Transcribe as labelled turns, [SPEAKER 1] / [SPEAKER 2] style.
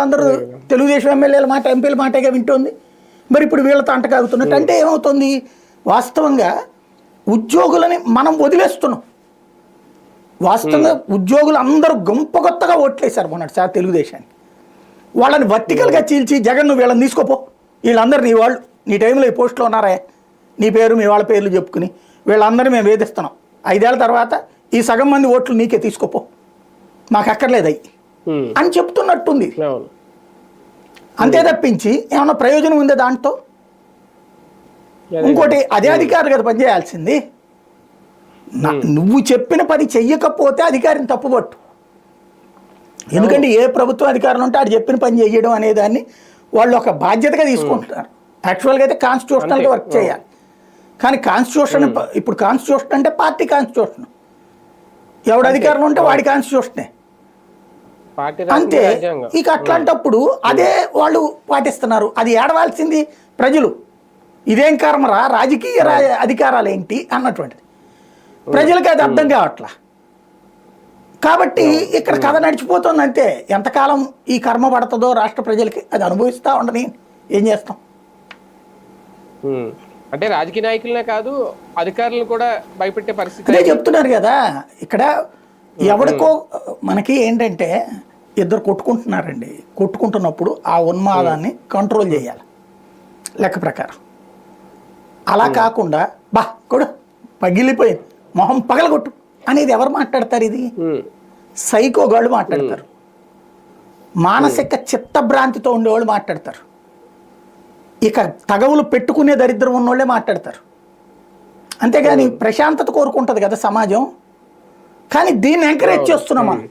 [SPEAKER 1] అందరూ తెలుగుదేశం ఎమ్మెల్యేల మాట ఎంపీల మాటగా వింటోంది. మరి ఇప్పుడు వీళ్ళతో అంటకాగుతున్నట్టు అంటే ఏమవుతుంది? వాస్తవంగా ఉద్యోగులని మనం వదిలేస్తున్నాం. వాస్తవంగా ఉద్యోగులు అందరూ గొప్పగా ఓట్లేశారు మొన్నటిసారి తెలుగుదేశానికి. వాళ్ళని వర్టికల్గా చీల్చి జగన్ నువ్వు వీళ్ళని తీసుకోపో, వీళ్ళందరూ నీ వాళ్ళు, నీ టైంలో ఈ పోస్టులో ఉన్నారా, నీ పేరు మీ వాళ్ళ పేర్లు చెప్పుకుని వీళ్ళందరూ మేము వేధిస్తున్నాం, 5 ఏళ్ల తర్వాత ఈ సగం మంది ఓట్లు నీకే తీసుకోపో, మాకు అక్కర్లేదు అయ్యి అని చెప్తున్నట్టుంది. అంతే తప్పించి ఏమన్నా ప్రయోజనం ఉందే దాంట్లో? ఇంకోటి అదే అధికారులు కదా పనిచేయాల్సింది. నువ్వు చెప్పిన పని చెయ్యకపోతే అధికారిని తప్పుపట్టు. ఎందుకంటే ఏ ప్రభుత్వ అధికారులు ఉంటే అది చెప్పిన పని చేయడం అనే దాన్ని వాళ్ళు ఒక బాధ్యతగా తీసుకుంటున్నారు. యాక్చువల్గా అయితే కాన్స్టిట్యూషనల్గా వర్క్ చేయాలి. కానీ కాన్స్టిట్యూషన్ ఇప్పుడు కాన్స్టిట్యూషన్ అంటే పార్టీ కాన్స్టిట్యూషన్, ఎవడు అధికారంలో ఉంటే వాడి కాన్స్టిట్యూషనే అంతే. ఇక అట్లాంటప్పుడు అదే వాళ్ళు పాటిస్తున్నారు. అది ఏడవాల్సింది ప్రజలు. ఇదేం కర్మరా, రాజకీయ అధికారాలు ఏంటి అన్నటువంటిది ప్రజలకి అది అర్థం కావట్లా. కాబట్టి ఇక్కడ కథ నడిచిపోతుంది అంతే. ఎంతకాలం ఈ కర్మ పడుతుందో రాష్ట్ర ప్రజలకి అది అనుభవిస్తూ ఉండని ఏం చేస్తాం.
[SPEAKER 2] అంటే రాజకీయ నాయకులనే కాదు అధికారులను కూడా భయపెట్టే పరిస్థితి
[SPEAKER 1] అదే చెప్తున్నారు కదా. ఇక్కడ ఎవరికో మనకి ఏంటంటే ఇద్దరు కొట్టుకుంటున్నారండి, కొట్టుకుంటున్నప్పుడు ఆ ఉన్మాదాన్ని కంట్రోల్ చేయాలి లెక్క ప్రకారం. అలా కాకుండా బా కొడు పగిలిపోయింది మొహం పగలగొట్టు అనేది ఎవరు మాట్లాడతారు? ఇది సైకోగాళ్ళు మాట్లాడతారు, మానసిక చిత్తభ్రాంతితో ఉండేవాళ్ళు మాట్లాడతారు, ఇక తగవులు పెట్టుకునే దరిద్రం ఉన్నోళ్ళే మాట్లాడతారు. అంతేగాని ప్రశాంతత కోరుకుంటుంది కదా సమాజం. కానీ దీన్ని ఎంకరేజ్ చేస్తున్నాం మనం.